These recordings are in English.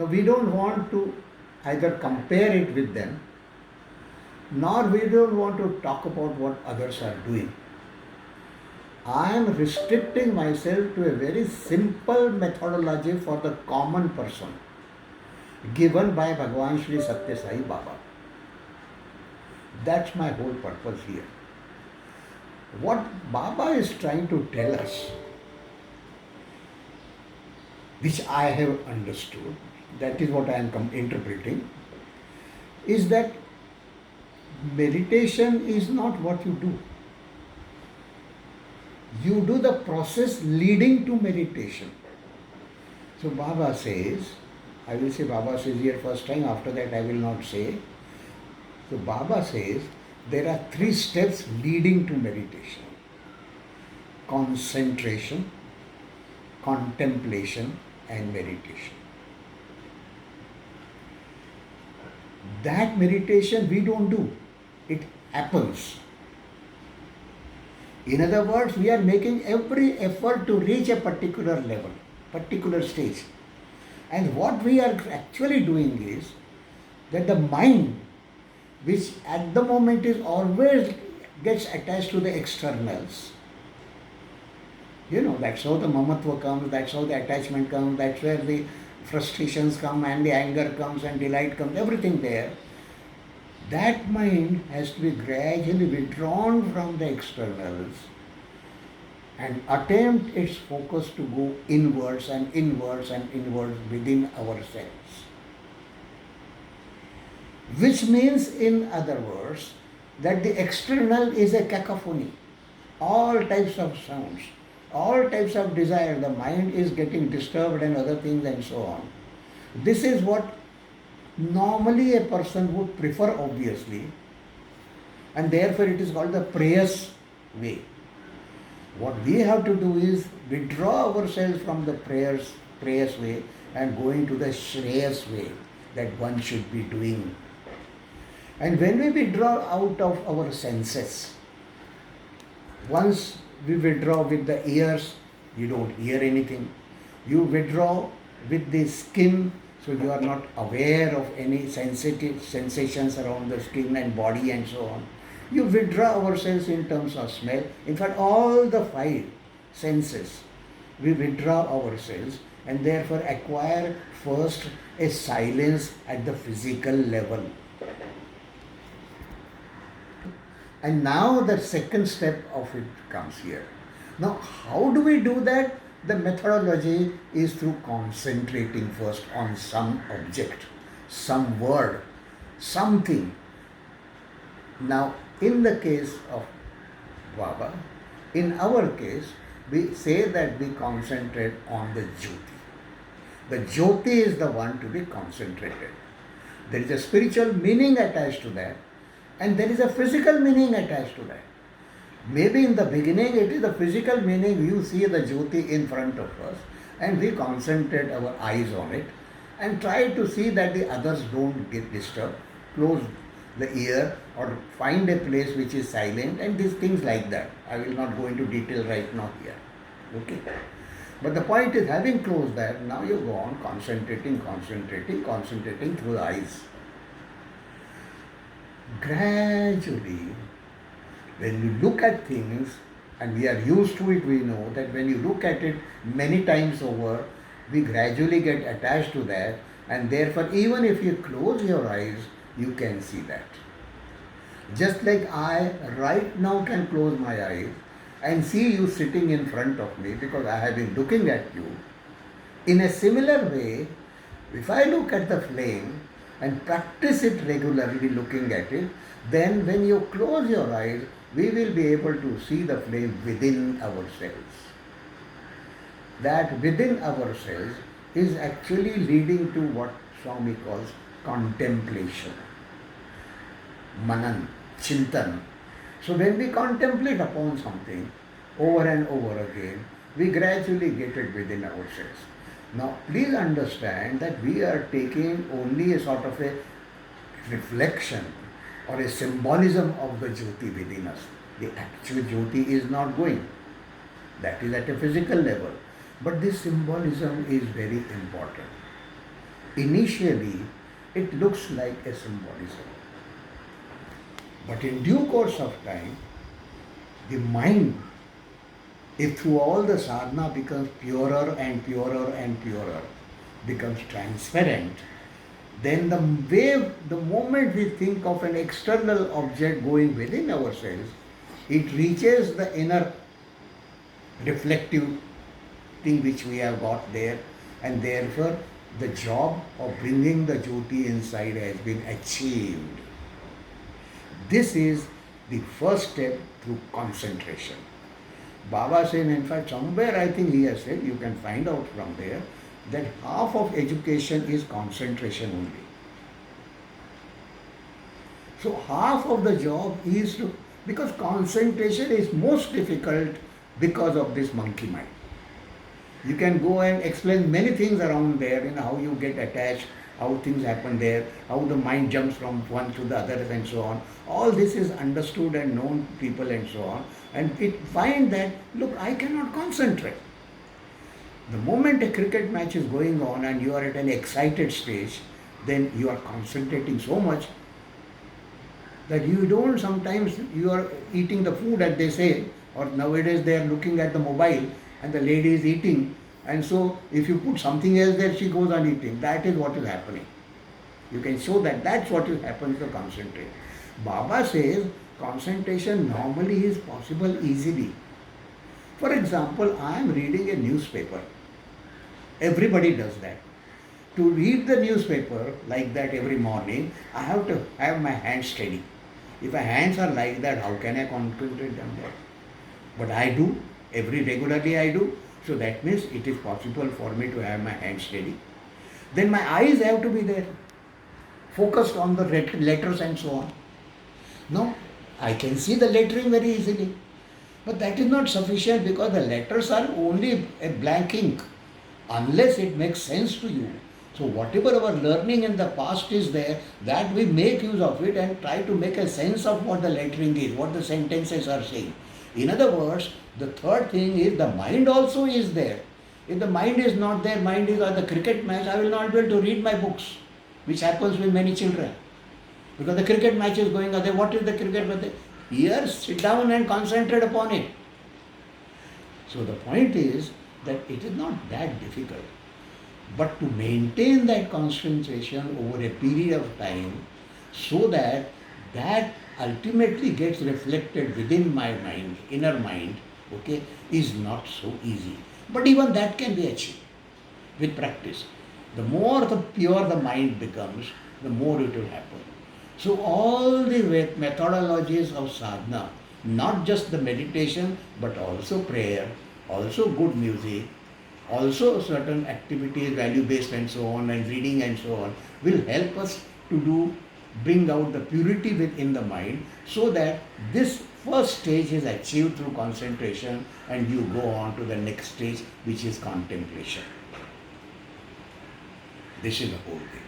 Now we don't want to either compare it with them, nor we don't want to talk about what others are doing. I am restricting myself to a very simple methodology for the common person given by Bhagavan Sri Satya Sai Baba. That's my whole purpose here. What Baba is trying to tell us, which I have understood, that is what I am interpreting, is that meditation is not what you do. You do the process leading to meditation. So Baba says, I will say Baba says here first time, after that I will not say. So Baba says there are 3 steps leading to meditation: concentration, contemplation, and meditation. That meditation we don't do, it happens. In other words, we are making every effort to reach a particular level, particular stage. And what we are actually doing is that the mind, which at the moment is always gets attached to the externals. That's how the mamatva comes, that's how the attachment comes, that's where the frustrations come and the anger comes and delight comes, everything there. That mind has to be gradually withdrawn from the externals and attempt its focus to go inwards and inwards and inwards within ourselves. Which means, in other words, that the external is a cacophony. All types of sounds, all types of desire, the mind is getting disturbed and other things and so on. This is what normally a person would prefer, obviously, and therefore it is called the prayers way. What we have to do is withdraw ourselves from the prayers way and go into the Shreyas way that one should be doing. And when we withdraw out of our senses, once we withdraw with the ears, you don't hear anything. You withdraw with the skin, so you are not aware of any sensitive sensations around the skin and body and so on. You withdraw ourselves in terms of smell. In fact, all the 5 senses, we withdraw ourselves and therefore acquire first a silence at the physical level. And now the second step of it comes here. Now, how do we do that? The methodology is through concentrating first on some object, some word, something. Now, in the case of Baba, in our case, we say that we concentrate on the Jyoti. The Jyoti is the one to be concentrated. There is a spiritual meaning attached to that, and there is a physical meaning attached to that. Maybe in the beginning it is the physical meaning, you see the Jyoti in front of us and we concentrate our eyes on it and try to see that the others don't get disturbed, close the ear or find a place which is silent and these things like that. I will not go into detail right now here. Okay. But the point is, having closed that, now you go on concentrating through the eyes. Gradually, when you look at things, and we are used to it, we know that when you look at it many times over, we gradually get attached to that, and therefore even if you close your eyes, you can see that. Just like I right now can close my eyes and see you sitting in front of me because I have been looking at you. In a similar way, if I look at the flame and practice it regularly looking at it, then when you close your eyes, we will be able to see the flame within ourselves. That within ourselves is actually leading to what Swami calls contemplation, manan, chintan. So when we contemplate upon something over and over again, we gradually get it within ourselves. Now please understand that we are taking only a sort of a reflection or a symbolism of the Jyoti within us. The actual Jyoti is not going. That is at a physical level. But this symbolism is very important. Initially, it looks like a symbolism. But in due course of time, the mind, if through all the sadhana becomes purer and purer and purer, becomes transparent, then the moment we think of an external object going within ourselves, it reaches the inner reflective thing which we have got there, and therefore the job of bringing the jyoti inside has been achieved. This is the first step through concentration. Baba said, in fact, somewhere I think he has said, you can find out from there, that half of education is concentration only. So half of the job is to, because concentration is most difficult because of this monkey mind. You can go and explain many things around there, how you get attached, how things happen there, how the mind jumps from one to the other and so on. All this is understood and known to people and so on. And it find that, look, I cannot concentrate. The moment a cricket match is going on and you are at an excited stage, then you are concentrating so much that you don't, sometimes you are eating the food as they say, or nowadays they are looking at the mobile and the lady is eating, and so if you put something else there, she goes on eating. That is what is happening. You can show that that's what is happens to concentrate. Baba says concentration normally is possible easily. For example, I am reading a newspaper. Everybody does that. To read the newspaper like that every morning, I have to have my hands steady. If my hands are like that, how can I concentrate on that? But I do, regularly I do. So that means it is possible for me to have my hands steady. Then my eyes have to be there, focused on the letters and so on. No, I can see the lettering very easily. But that is not sufficient, because the letters are only a blank ink, unless it makes sense to you. So whatever our learning in the past is there, that we make use of it and try to make a sense of what the lettering is, what the sentences are saying. In other words, the third thing is the mind also is there. If the mind is not there, mind is at the cricket match, I will not be able to read my books, which happens with many children. Because the cricket match is going on there, what is the cricket match? Here, sit down and concentrate upon it. So the point is that it is not that difficult. But to maintain that concentration over a period of time, so that that ultimately gets reflected within my mind, inner mind, okay, is not so easy. But even that can be achieved with practice. The more the pure the mind becomes, the more it will happen. So all the methodologies of sadhana, not just the meditation, but also prayer, also good music, also certain activities, value-based and so on, and reading and so on, will help us to bring out the purity within the mind, so that this first stage is achieved through concentration, and you go on to the next stage, which is contemplation. This is the whole thing.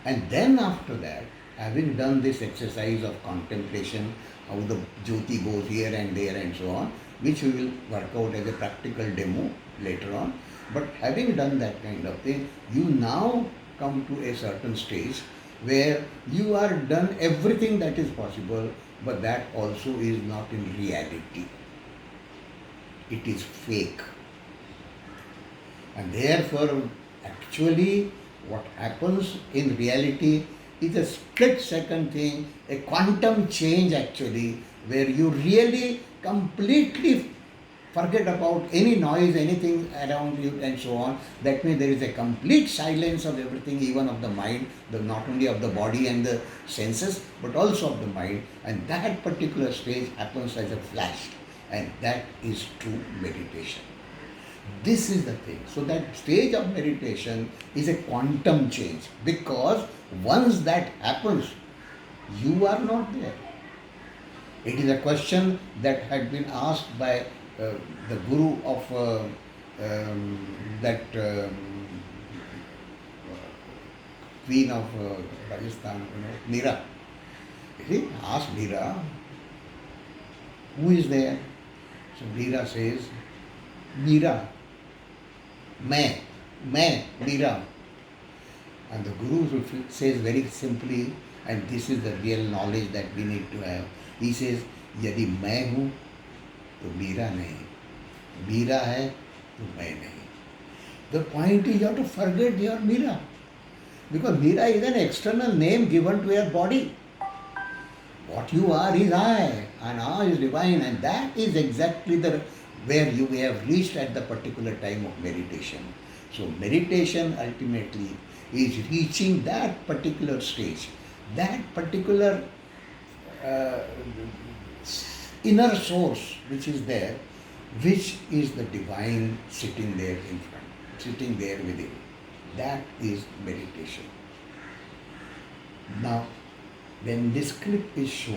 And then after that, having done this exercise of contemplation, how the jyoti goes here and there and so on, which we will work out as a practical demo later on. But having done that kind of thing, you now come to a certain stage where you are done everything that is possible, but that also is not in reality. It is fake. And therefore, actually, what happens in reality is a split-second thing, a quantum change actually, where you really completely forget about any noise, anything around you and so on. That means there is a complete silence of everything, even of the mind, not only of the body and the senses, but also of the mind. And that particular stage happens as a flash. And that is true meditation. This is the thing. So that stage of meditation is a quantum change, because once that happens, you are not there. It is a question that had been asked by the guru of queen of Rajasthan, Meera. He asked Meera, who is there? So Meera says, Meera, मैं, Meera. And the Guru says very simply, and this is the real knowledge that we need to have. He says, यदि मैं हूँ तो मीरा नहीं, मीरा है तो मैं नहीं. The point is you have to forget your Meera. Because Meera is an external name given to your body. What you are is I, and I is divine, and that is exactly the where you have reached at the particular time of meditation. So meditation ultimately is reaching that particular stage, that particular uh, inner source which is there, which is the divine sitting there in front, sitting there within. That is meditation. Now, when this clip is shown,